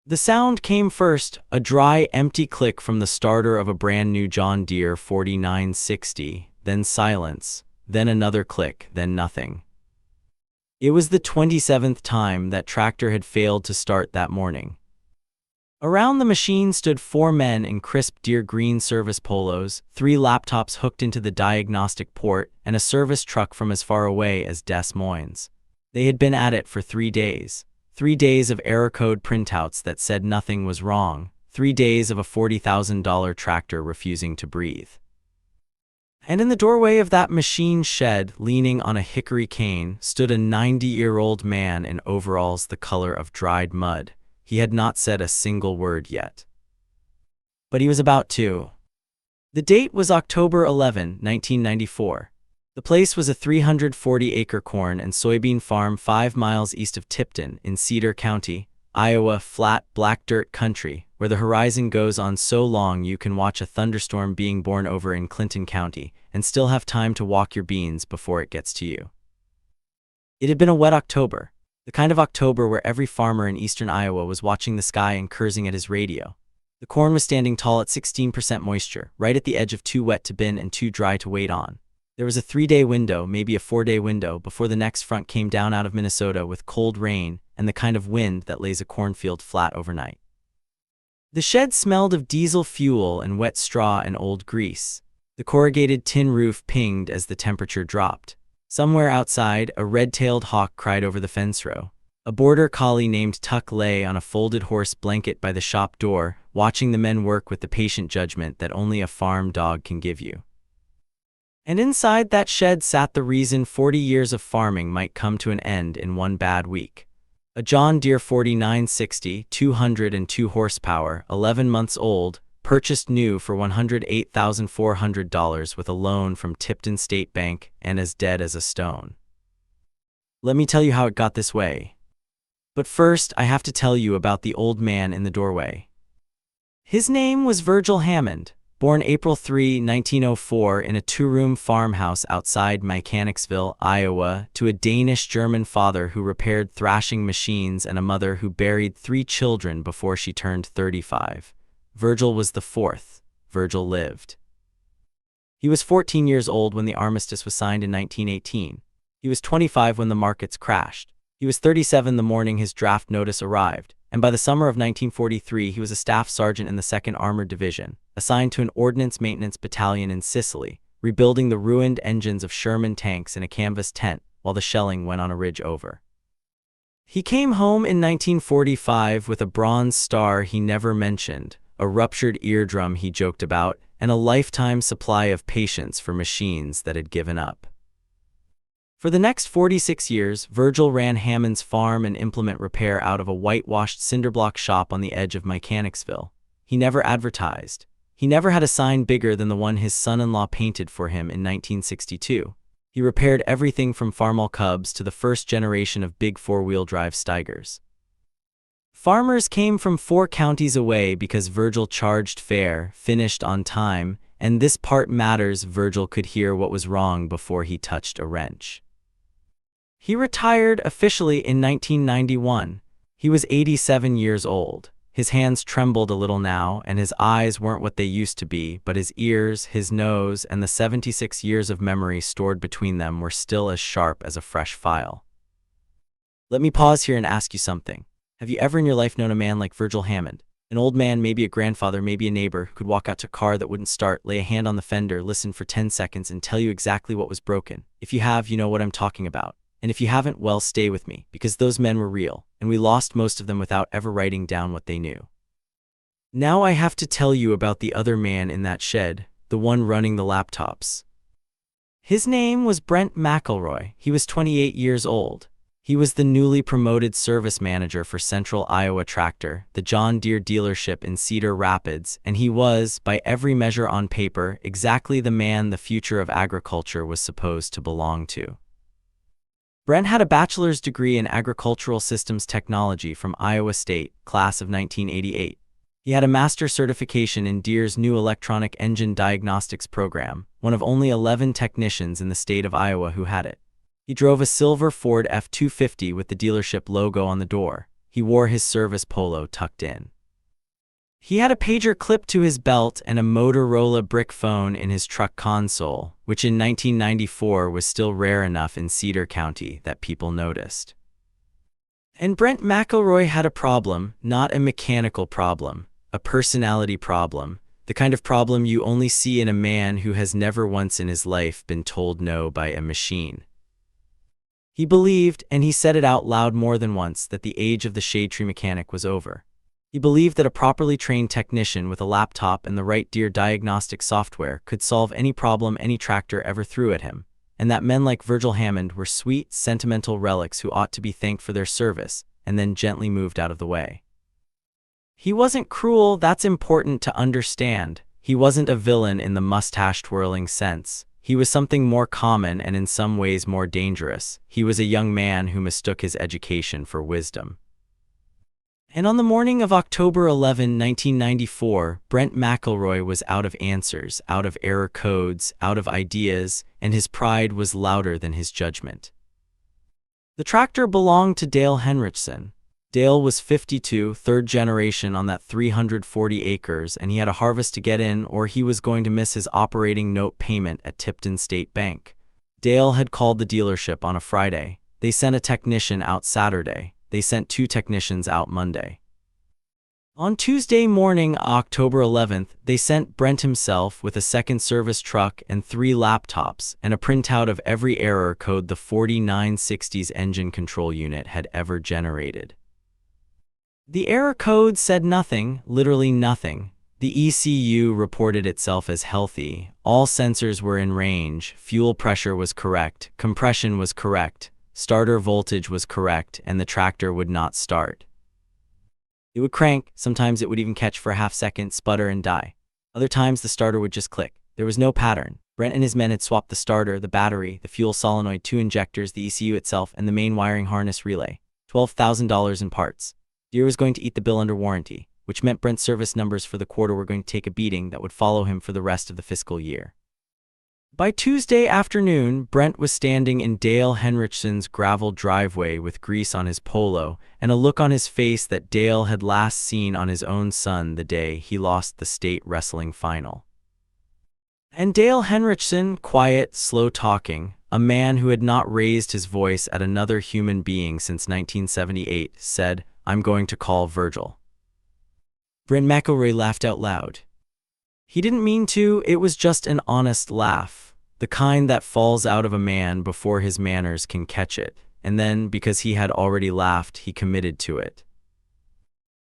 The sound came first, a dry, empty click from the starter of a brand new John Deere 4960, then silence, then another click, then nothing. It was the 27th time that tractor had failed to start that morning. Around the machine stood 4 men in crisp Deere green service polos, 3 laptops hooked into the diagnostic port, and a service truck from as far away as Des Moines. They had been at it for 3 days. 3 days of error code printouts that said nothing was wrong. 3 days of a $40,000 tractor refusing to breathe. And in the doorway of that machine shed, leaning on a hickory cane, stood a 90-year-old man in overalls the color of dried mud. He had not said a single word yet. But he was about to. The date was October 11, 1994. The place was a 340-acre corn and soybean farm 5 miles east of Tipton in Cedar County, Iowa, flat, black dirt country, where the horizon goes on so long you can watch a thunderstorm being born over in Clinton County and still have time to walk your beans before it gets to you. It had been a wet October, the kind of October where every farmer in eastern Iowa was watching the sky and cursing at his radio. The corn was standing tall at 16% moisture, right at the edge of too wet to bin and too dry to wait on. There was a 3-day window, maybe a 4-day window, before the next front came down out of Minnesota with cold rain and the kind of wind that lays a cornfield flat overnight. The shed smelled of diesel fuel and wet straw and old grease. The corrugated tin roof pinged as the temperature dropped. Somewhere outside, a red-tailed hawk cried over the fence row. A border collie named Tuck lay on a folded horse blanket by the shop door, watching the men work with the patient judgment that only a farm dog can give you. And inside that shed sat the reason 40 years of farming might come to an end in one bad week. A John Deere 4960, 202 horsepower, 11 months old, purchased new for $108,400 with a loan from Tipton State Bank and as dead as a stone. Let me tell you how it got this way. But first, I have to tell you about the old man in the doorway. His name was Virgil Hammond. Born April 3, 1904 in a 2-room farmhouse outside Mechanicsville, Iowa, to a Danish-German father who repaired thrashing machines and a mother who buried 3 children before she turned 35. Virgil was the 4th. Virgil lived. He was 14 years old when the armistice was signed in 1918. He was 25 when the markets crashed. He was 37 the morning his draft notice arrived, and by the summer of 1943 he was a staff sergeant in the 2nd Armored Division, assigned to an ordnance maintenance battalion in Sicily, rebuilding the ruined engines of Sherman tanks in a canvas tent while the shelling went on a ridge over. He came home in 1945 with a Bronze Star he never mentioned, a ruptured eardrum he joked about, and a lifetime supply of patience for machines that had given up. For the next 46 years, Virgil ran Hammond's farm and implement repair out of a whitewashed cinderblock shop on the edge of Mechanicsville. He never advertised. He never had a sign bigger than the one his son-in-law painted for him in 1962. He repaired everything from Farmall Cubs to the first generation of big 4-wheel drive Steigers. Farmers came from 4 counties away because Virgil charged fair, finished on time, and this part matters: Virgil could hear what was wrong before he touched a wrench. He retired officially in 1991. He was 87 years old. His hands trembled a little now, and his eyes weren't what they used to be, but his ears, his nose, and the 76 years of memory stored between them were still as sharp as a fresh file. Let me pause here and ask you something. Have you ever in your life known a man like Virgil Hammond? An old man, maybe a grandfather, maybe a neighbor, who could walk out to a car that wouldn't start, lay a hand on the fender, listen for 10 seconds, and tell you exactly what was broken. If you have, you know what I'm talking about. And if you haven't, well, stay with me, because those men were real, and we lost most of them without ever writing down what they knew. Now I have to tell you about the other man in that shed, the one running the laptops. His name was Brent McElroy. He was 28 years old. He was the newly promoted service manager for Central Iowa Tractor, the John Deere dealership in Cedar Rapids, and he was, by every measure on paper, exactly the man the future of agriculture was supposed to belong to. Brent had a bachelor's degree in agricultural systems technology from Iowa State, class of 1988. He had a master's certification in Deere's new electronic engine diagnostics program, one of only 11 technicians in the state of Iowa who had it. He drove a silver Ford F-250 with the dealership logo on the door. He wore his service polo tucked in. He had a pager clipped to his belt and a Motorola brick phone in his truck console, which in 1994 was still rare enough in Cedar County that people noticed. And Brent McElroy had a problem, not a mechanical problem, a personality problem, the kind of problem you only see in a man who has never once in his life been told no by a machine. He believed, and he said it out loud more than once, that the age of the shade tree mechanic was over. He believed that a properly trained technician with a laptop and the right Deere diagnostic software could solve any problem any tractor ever threw at him, and that men like Virgil Hammond were sweet, sentimental relics who ought to be thanked for their service and then gently moved out of the way. He wasn't cruel, that's important to understand. He wasn't a villain in the mustache-twirling sense. He was something more common and in some ways more dangerous. He was a young man who mistook his education for wisdom. And on the morning of October 11, 1994, Brent McElroy was out of answers, out of error codes, out of ideas, and his pride was louder than his judgment. The tractor belonged to Dale Henrichsen. Dale was 52, third generation on that 340 acres, and he had a harvest to get in or he was going to miss his operating note payment at Tipton State Bank. Dale had called the dealership on a Friday. They sent a technician out Saturday. They sent 2 technicians out Monday. On Tuesday morning, October 11th, they sent Brent himself with a second service truck and 3 laptops and a printout of every error code the 4960's engine control unit had ever generated. The error code said nothing, literally nothing. The ECU reported itself as healthy. All sensors were in range, fuel pressure was correct, compression was correct, starter voltage was correct, and the tractor would not start. It would crank, sometimes it would even catch for a half second, sputter, and die. Other times the starter would just click. There was no pattern. Brent and his men had swapped the starter, the battery, the fuel solenoid, 2 injectors, the ECU itself, and the main wiring harness relay. $12,000 in parts. Deere was going to eat the bill under warranty, which meant Brent's service numbers for the quarter were going to take a beating that would follow him for the rest of the fiscal year. By Tuesday afternoon, Brent was standing in Dale Henrichsen's gravel driveway with grease on his polo and a look on his face that Dale had last seen on his own son the day he lost the state wrestling final. And Dale Henrichsen, quiet, slow-talking, a man who had not raised his voice at another human being since 1978, said, "I'm going to call Virgil." Brent McElroy laughed out loud. He didn't mean to, it was just an honest laugh, the kind that falls out of a man before his manners can catch it, and then, because he had already laughed, he committed to it.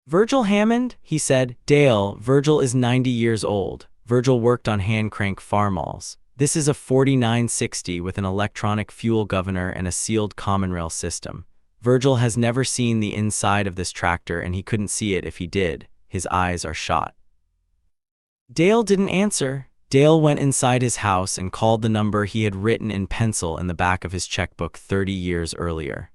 "Virgil Hammond," he said. "Dale, Virgil is 90 years old. Virgil worked on hand-crank farmalls. This is a 4960 with an electronic fuel governor and a sealed common rail system. Virgil has never seen the inside of this tractor and he couldn't see it if he did. His eyes are shot." Dale didn't answer. Dale went inside his house and called the number he had written in pencil in the back of his checkbook 30 years earlier.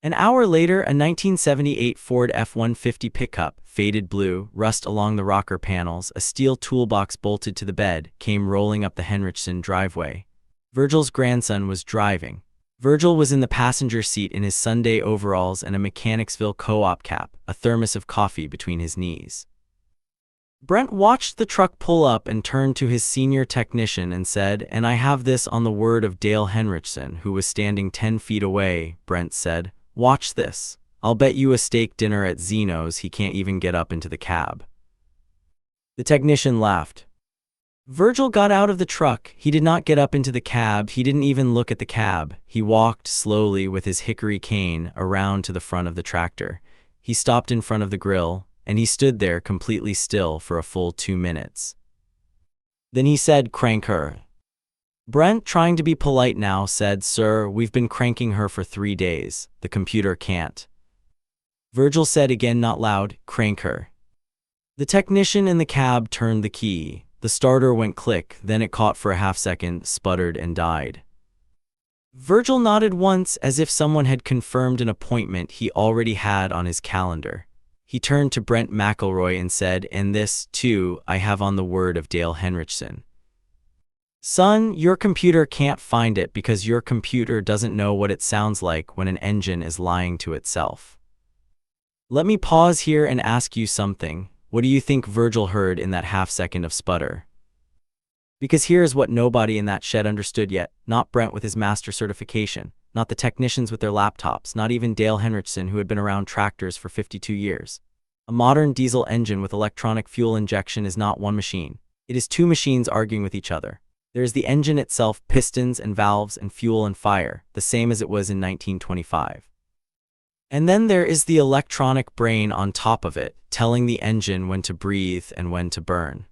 An hour later, a 1978 Ford F-150 pickup, faded blue, rust along the rocker panels, a steel toolbox bolted to the bed, came rolling up the Henrichsen driveway. Virgil's grandson was driving. Virgil was in the passenger seat in his Sunday overalls and a Mechanicsville co-op cap, a thermos of coffee between his knees. Brent watched the truck pull up and turned to his senior technician and said, "And I have this on the word of Dale Henrichsen, who was standing 10 feet away," Brent said. "Watch this. I'll bet you a steak dinner at Zeno's he can't even get up into the cab." The technician laughed. Virgil got out of the truck. He did not get up into the cab. He didn't even look at the cab. He walked slowly with his hickory cane around to the front of the tractor. He stopped in front of the grill, and he stood there completely still for a full 2 minutes. Then he said, "Crank her." Brent, trying to be polite now, said, "Sir, we've been cranking her for 3 days. The computer can't." Virgil said again, not loud, "Crank her." The technician in the cab turned the key. The starter went click, then it caught for a half second, sputtered, and died. Virgil nodded once as if someone had confirmed an appointment he already had on his calendar. He turned to Brent McElroy and said, "And this, too, I have on the word of Dale Henrichsen. Son, your computer can't find it because your computer doesn't know what it sounds like when an engine is lying to itself." Let me pause here and ask you something. What do you think Virgil heard in that half-second of sputter? Because here's what nobody in that shed understood yet. Not Brent with his master certification, not the technicians with their laptops, not even Dale Henrichsen, who had been around tractors for 52 years. A modern diesel engine with electronic fuel injection is not one machine. It is two machines arguing with each other. There is the engine itself, pistons and valves and fuel and fire, the same as it was in 1925. And then there is the electronic brain on top of it, telling the engine when to breathe and when to burn.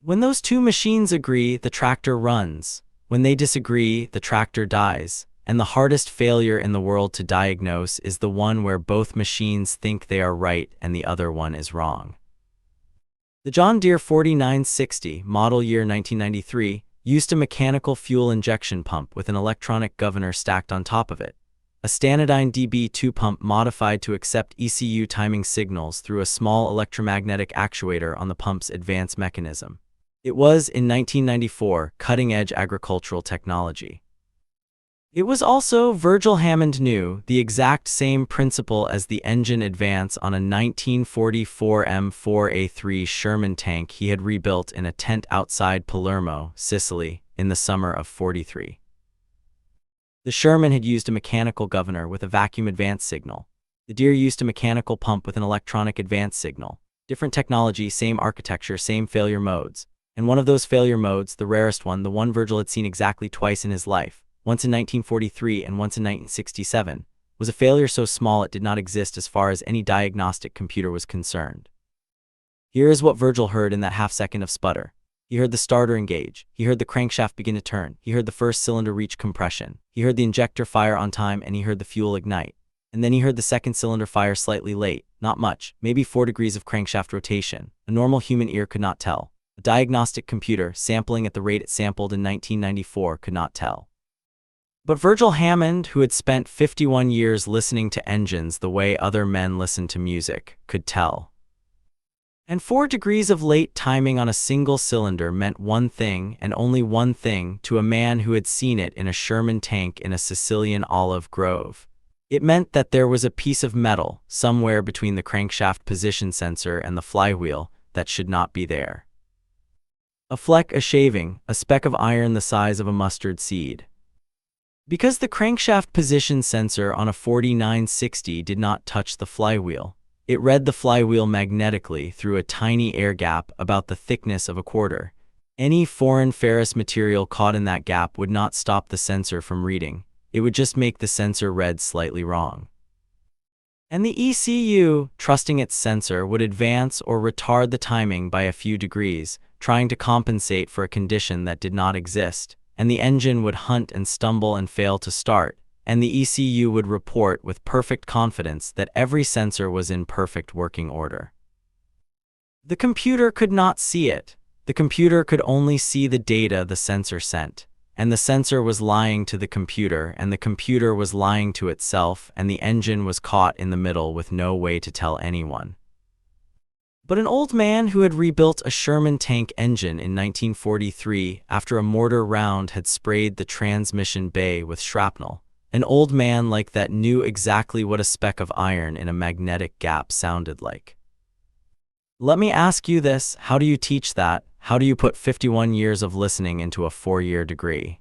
When those two machines agree, the tractor runs. When they disagree, the tractor dies. And the hardest failure in the world to diagnose is the one where both machines think they are right and the other one is wrong. The John Deere 4960, model year 1993, used a mechanical fuel injection pump with an electronic governor stacked on top of it. A Stanadyne DB2 pump modified to accept ECU timing signals through a small electromagnetic actuator on the pump's advanced mechanism. It was, in 1994, cutting-edge agricultural technology. It was also, Virgil Hammond knew, the exact same principle as the engine advance on a 1944 M4A3 Sherman tank he had rebuilt in a tent outside Palermo, Sicily, in the summer of '43. The Sherman had used a mechanical governor with a vacuum advance signal. The Deere used a mechanical pump with an electronic advance signal. Different technology, same architecture, same failure modes. And one of those failure modes, the rarest one, the one Virgil had seen exactly twice in his life, once in 1943 and once in 1967, was a failure so small it did not exist as far as any diagnostic computer was concerned. Here is what Virgil heard in that half-second of sputter. He heard the starter engage. He heard the crankshaft begin to turn. He heard the first cylinder reach compression. He heard the injector fire on time, and he heard the fuel ignite. And then he heard the second cylinder fire slightly late, not much, maybe 4 degrees of crankshaft rotation. A normal human ear could not tell. A diagnostic computer, sampling at the rate it sampled in 1994, could not tell. But Virgil Hammond, who had spent 51 years listening to engines the way other men listen to music, could tell. And 4 degrees of late timing on a single cylinder meant one thing, and only one thing, to a man who had seen it in a Sherman tank in a Sicilian olive grove. It meant that there was a piece of metal, somewhere between the crankshaft position sensor and the flywheel, that should not be there. A fleck, a shaving, a speck of iron the size of a mustard seed. Because the crankshaft position sensor on a 4960 did not touch the flywheel, it read the flywheel magnetically through a tiny air gap about the thickness of a quarter. Any foreign ferrous material caught in that gap would not stop the sensor from reading. It would just make the sensor read slightly wrong. And the ECU, trusting its sensor, would advance or retard the timing by a few degrees, trying to compensate for a condition that did not exist. And the engine would hunt and stumble and fail to start, and the ECU would report with perfect confidence that every sensor was in perfect working order. The computer could not see it. The computer could only see the data the sensor sent, and the sensor was lying to the computer, and the computer was lying to itself, and the engine was caught in the middle with no way to tell anyone. But an old man who had rebuilt a Sherman tank engine in 1943 after a mortar round had sprayed the transmission bay with shrapnel, an old man like that knew exactly what a speck of iron in a magnetic gap sounded like. Let me ask you this, how do you teach that? How do you put 51 years of listening into a 4-year degree?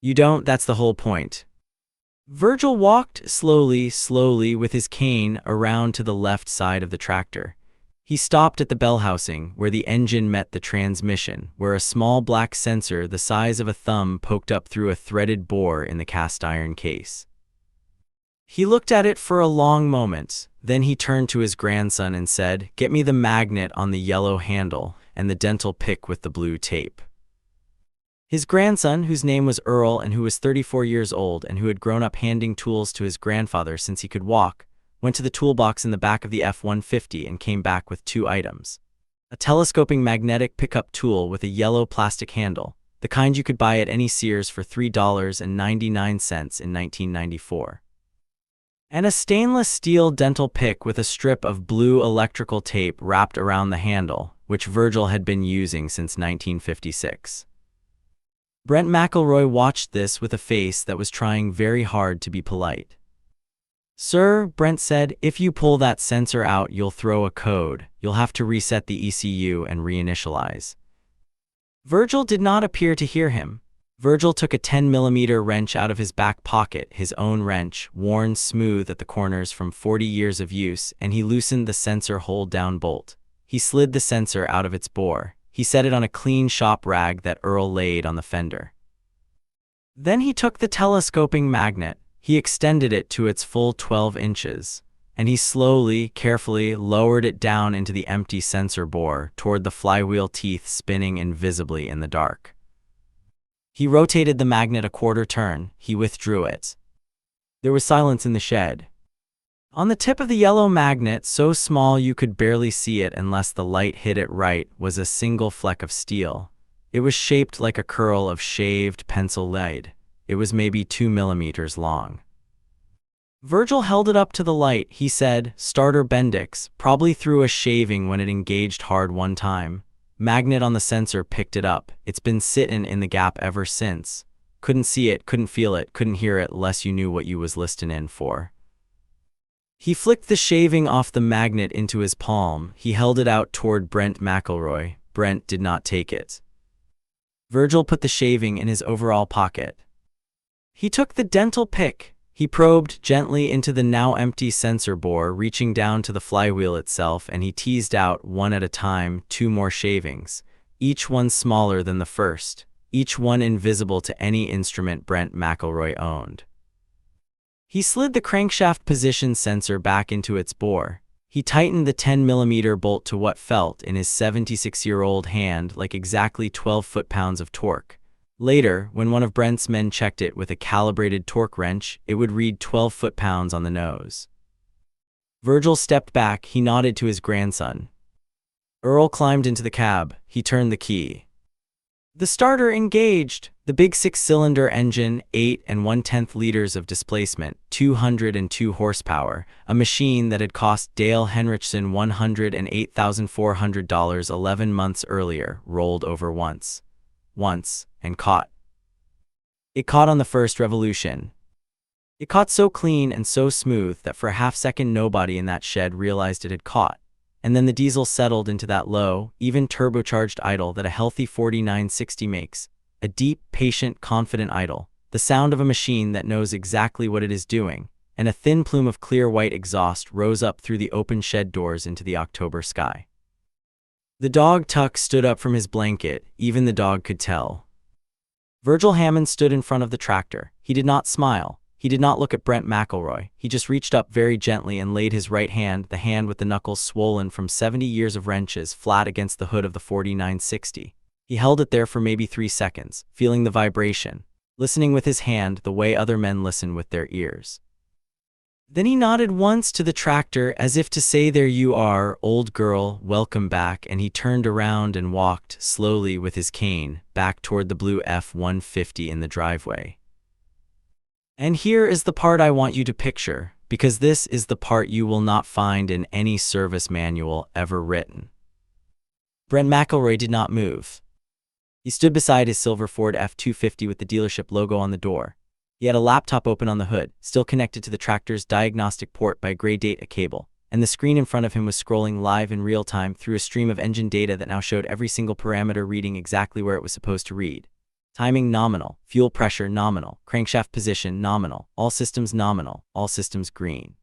You don't, that's the whole point. Virgil walked slowly with his cane around to the left side of the tractor. He stopped at the bell housing, where the engine met the transmission, where a small black sensor the size of a thumb poked up through a threaded bore in the cast iron case. He looked at it for a long moment, then he turned to his grandson and said, "Get me the magnet on the yellow handle and the dental pick with the blue tape." His grandson, whose name was Earl and who was 34 years old and who had grown up handing tools to his grandfather since he could walk, went to the toolbox in the back of the F-150 and came back with 2 items. A telescoping magnetic pickup tool with a yellow plastic handle, the kind you could buy at any Sears for $3.99 in 1994. And a stainless steel dental pick with a strip of blue electrical tape wrapped around the handle, which Virgil had been using since 1956. Brent McElroy watched this with a face that was trying very hard to be polite. Sir, Brent said, if you pull that sensor out, you'll throw a code. You'll have to reset the ECU and reinitialize. Virgil did not appear to hear him. Virgil took a 10mm wrench out of his back pocket, his own wrench, worn smooth at the corners from 40 years of use, and he loosened the sensor hold-down bolt. He slid the sensor out of its bore. He set it on a clean shop rag that Earl laid on the fender. Then he took the telescoping magnet. He extended it to its full 12 inches, and he slowly, carefully lowered it down into the empty sensor bore toward the flywheel teeth spinning invisibly in the dark. He rotated the magnet a quarter turn. He withdrew it. There was silence in the shed. On the tip of the yellow magnet, so small you could barely see it unless the light hit it right, was a single fleck of steel. It was shaped like a curl of shaved pencil lead. It was maybe 2 millimeters long. Virgil held it up to the light. He said, "Starter Bendix, probably threw a shaving when it engaged hard one time. Magnet on the sensor picked it up. It's been sittin' in the gap ever since. Couldn't see it, couldn't feel it, couldn't hear it less you knew what you was listening in for." He flicked the shaving off the magnet into his palm. He held it out toward Brent McElroy. Brent did not take it. Virgil put the shaving in his overall pocket. He took the dental pick. He probed gently into the now empty sensor bore, reaching down to the flywheel itself, and he teased out, one at a time, 2 more shavings, each one smaller than the first, each one invisible to any instrument Brent McElroy owned. He slid the crankshaft position sensor back into its bore. He tightened the 10mm bolt to what felt, in his 76-year-old hand, like exactly 12 foot-pounds of torque. Later, when one of Brent's men checked it with a calibrated torque wrench, it would read 12 foot-pounds on the nose. Virgil stepped back. He nodded to his grandson. Earl climbed into the cab. He turned the key. The starter engaged. The big 6-cylinder engine, 8 1/10 liters of displacement, 202 horsepower, a machine that had cost Dale Henrichson $108,400 11 months earlier, rolled over once, and caught. It caught on the first revolution. It caught so clean and so smooth that for a half-second nobody in that shed realized it had caught. And then the diesel settled into that low, even turbocharged idle that a healthy 4960 makes. A deep, patient, confident idle. The sound of a machine that knows exactly what it is doing. And a thin plume of clear white exhaust rose up through the open shed doors into the October sky. The dog Tuck stood up from his blanket. Even the dog could tell. Virgil Hammond stood in front of the tractor. He did not smile. He did not look at Brent McElroy. He just reached up very gently and laid his right hand, the hand with the knuckles swollen from 70 years of wrenches, flat against the hood of the 4960. He held it there for maybe 3 seconds, feeling the vibration, listening with his hand the way other men listen with their ears. Then he nodded once to the tractor as if to say, "There you are, old girl, welcome back," and he turned around and walked, slowly with his cane, back toward the blue F-150 in the driveway. And here is the part I want you to picture, because this is the part you will not find in any service manual ever written. Brent McElroy did not move. He stood beside his silver Ford F-250 with the dealership logo on the door. He had a laptop open on the hood, still connected to the tractor's diagnostic port by gray data cable, and the screen in front of him was scrolling live in real time through a stream of engine data that now showed every single parameter reading exactly where it was supposed to read. Timing nominal, fuel pressure nominal, crankshaft position nominal, all systems nominal, all systems green.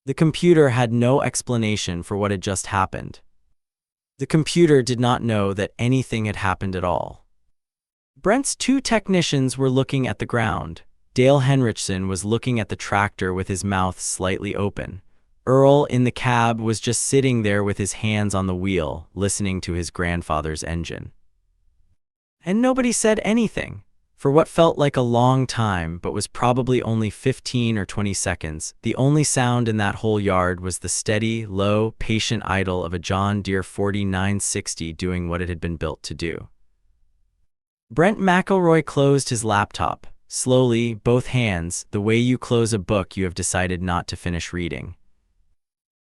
The computer had no explanation for what had just happened. The computer did not know that anything had happened at all. Brent's 2 technicians were looking at the ground. Dale Henrichson was looking at the tractor with his mouth slightly open. Earl, in the cab, was just sitting there with his hands on the wheel, listening to his grandfather's engine. And nobody said anything. For what felt like a long time, but was probably only 15 or 20 seconds, the only sound in that whole yard was the steady, low, patient idle of a John Deere 4960 doing what it had been built to do. Brent McElroy closed his laptop, slowly, both hands, the way you close a book you have decided not to finish reading.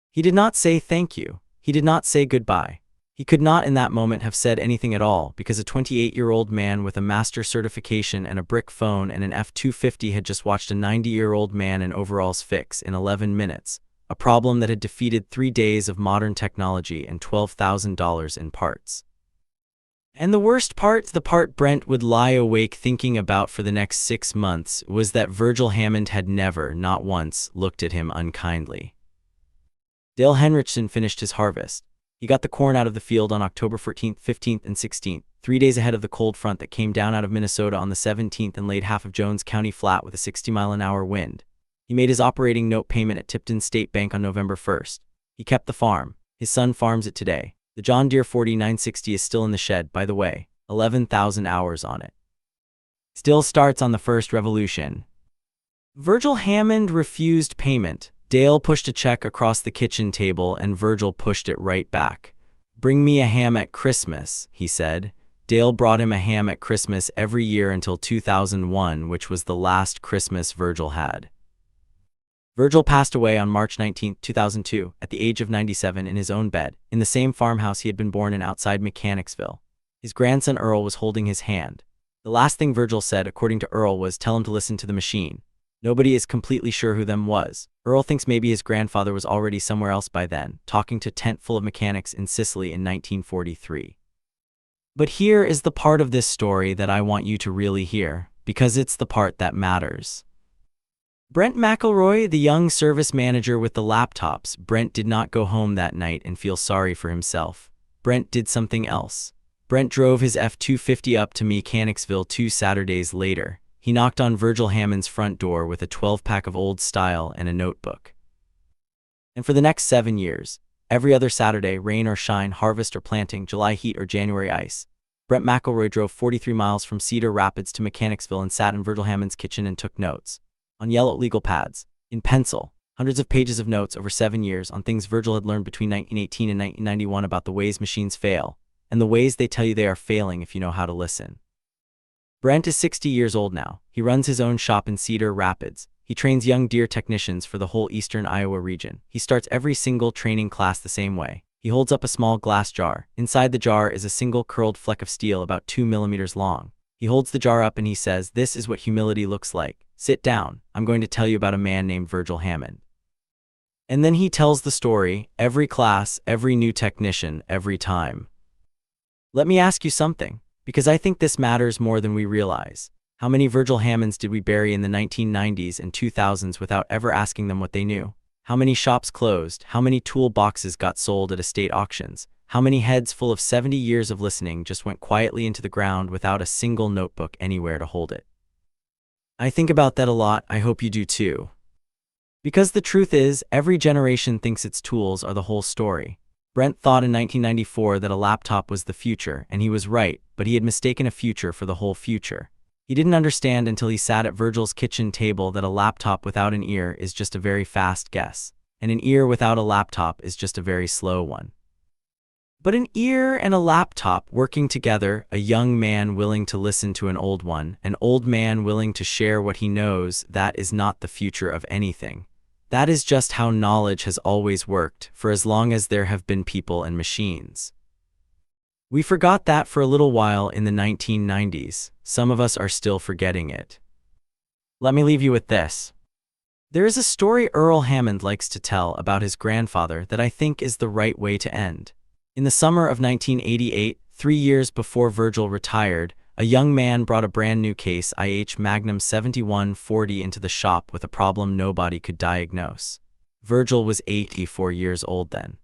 He did not say thank you. He did not say goodbye. He could not in that moment have said anything at all because a 28-year-old man with a master's certification and a brick phone and an F-250 had just watched a 90-year-old man in overalls fix in 11 minutes, a problem that had defeated 3 days of modern technology and $12,000 in parts. And the worst part, the part Brent would lie awake thinking about for the next 6 months, was that Virgil Hammond had never, not once, looked at him unkindly. Dale Henrichsen finished his harvest. He got the corn out of the field on October 14th, 15th, and 16th, 3 days ahead of the cold front that came down out of Minnesota on the 17th and laid half of Jones County flat with a 60-mile-an-hour wind. He made his operating note payment at Tipton State Bank on November 1st. He kept the farm. His son farms it today. The John Deere 4960 is still in the shed, by the way, 11,000 hours on it. Still starts on the first revolution. Virgil Hammond refused payment. Dale pushed a check across the kitchen table and Virgil pushed it right back. "Bring me a ham at Christmas," he said. Dale brought him a ham at Christmas every year until 2001, which was the last Christmas Virgil had. Virgil passed away on March 19, 2002, at the age of 97 in his own bed, in the same farmhouse he had been born in outside Mechanicsville. His grandson Earl was holding his hand. The last thing Virgil said, according to Earl, was, "Tell him to listen to the machine." Nobody is completely sure who them was. Earl thinks maybe his grandfather was already somewhere else by then, talking to a tent full of mechanics in Sicily in 1943. But here is the part of this story that I want you to really hear, because it's the part that matters. Brent McElroy, the young service manager with the laptops, Brent did not go home that night and feel sorry for himself. Brent did something else. Brent drove his F-250 up to Mechanicsville 2 Saturdays later. He knocked on Virgil Hammond's front door with a 12-pack of Old Style and a notebook. And for the next 7 years, every other Saturday, rain or shine, harvest or planting, July heat or January ice, Brent McElroy drove 43 miles from Cedar Rapids to Mechanicsville and sat in Virgil Hammond's kitchen and took notes. On yellow legal pads, in pencil, hundreds of pages of notes over 7 years on things Virgil had learned between 1918 and 1991 about the ways machines fail, and the ways they tell you they are failing if you know how to listen. Brent is 60 years old now. He runs his own shop in Cedar Rapids. He trains young Deere technicians for the whole eastern Iowa region. He starts every single training class the same way. He holds up a small glass jar. Inside the jar is a single curled fleck of steel about 2 millimeters long. He holds the jar up and he says, "This is what humility looks like. Sit down. I'm going to tell you about a man named Virgil Hammond." And then he tells the story, every class, every new technician, every time. Let me ask you something, because I think this matters more than we realize. How many Virgil Hammonds did we bury in the 1990s and 2000s without ever asking them what they knew? How many shops closed? How many tool boxes got sold at estate auctions? How many heads full of 70 years of listening just went quietly into the ground without a single notebook anywhere to hold it? I think about that a lot. I hope you do too. Because the truth is, every generation thinks its tools are the whole story. Brent thought in 1994 that a laptop was the future, and he was right, but he had mistaken a future for the whole future. He didn't understand until he sat at Virgil's kitchen table that a laptop without an ear is just a very fast guess, and an ear without a laptop is just a very slow one. But an ear and a laptop working together, a young man willing to listen to an old one, an old man willing to share what he knows, that is not the future of anything. That is just how knowledge has always worked, for as long as there have been people and machines. We forgot that for a little while in the 1990s. Some of us are still forgetting it. Let me leave you with this. There is a story Earl Hammond likes to tell about his grandfather that I think is the right way to end. In the summer of 1988, 3 years before Virgil retired, a young man brought a brand new Case IH Magnum 7140 into the shop with a problem nobody could diagnose. Virgil was 84 years old then.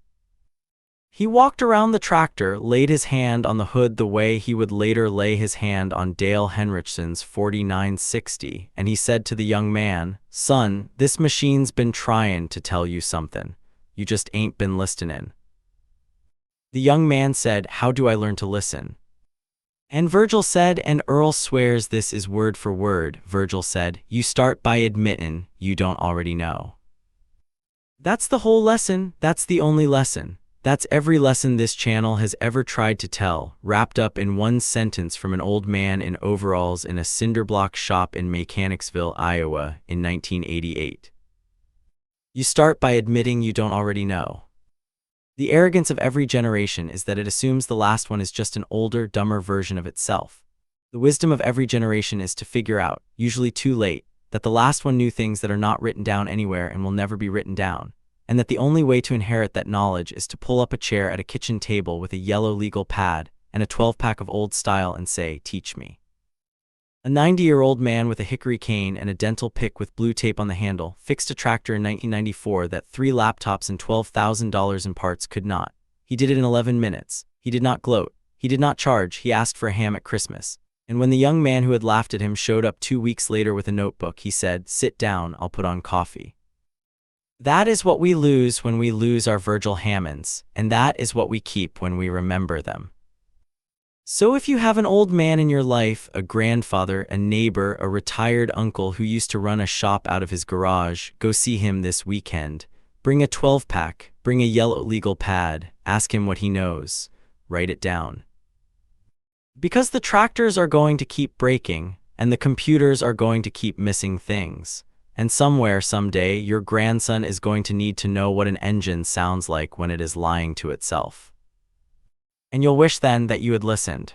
He walked around the tractor, laid his hand on the hood the way he would later lay his hand on Dale Henrichsen's 4960, and he said to the young man, "Son, this machine's been tryin' to tell you something. You just ain't been listenin'." The young man said, "How do I learn to listen?" And Virgil said, and Earl swears this is word for word, Virgil said, "You start by admittin' you don't already know." That's the whole lesson. That's the only lesson. That's every lesson this channel has ever tried to tell, wrapped up in one sentence from an old man in overalls in a cinderblock shop in Mechanicsville, Iowa, in 1988. You start by admitting you don't already know. The arrogance of every generation is that it assumes the last one is just an older, dumber version of itself. The wisdom of every generation is to figure out, usually too late, that the last one knew things that are not written down anywhere and will never be written down, and that the only way to inherit that knowledge is to pull up a chair at a kitchen table with a yellow legal pad and a 12-pack of old style and say, "Teach me." A 90-year-old man with a hickory cane and a dental pick with blue tape on the handle fixed a tractor in 1994 that 3 laptops and $12,000 in parts could not. He did it in 11 minutes. He did not gloat. He did not charge. He asked for a ham at Christmas. And when the young man who had laughed at him showed up 2 weeks later with a notebook, he said, "Sit down, I'll put on coffee." That is what we lose when we lose our Virgil Hammonds, and that is what we keep when we remember them. So if you have an old man in your life, a grandfather, a neighbor, a retired uncle who used to run a shop out of his garage, go see him this weekend. Bring a 12-pack, bring a yellow legal pad, ask him what he knows, write it down. Because the tractors are going to keep breaking, and the computers are going to keep missing things. And somewhere, someday, your grandson is going to need to know what an engine sounds like when it is lying to itself. And you'll wish then that you had listened.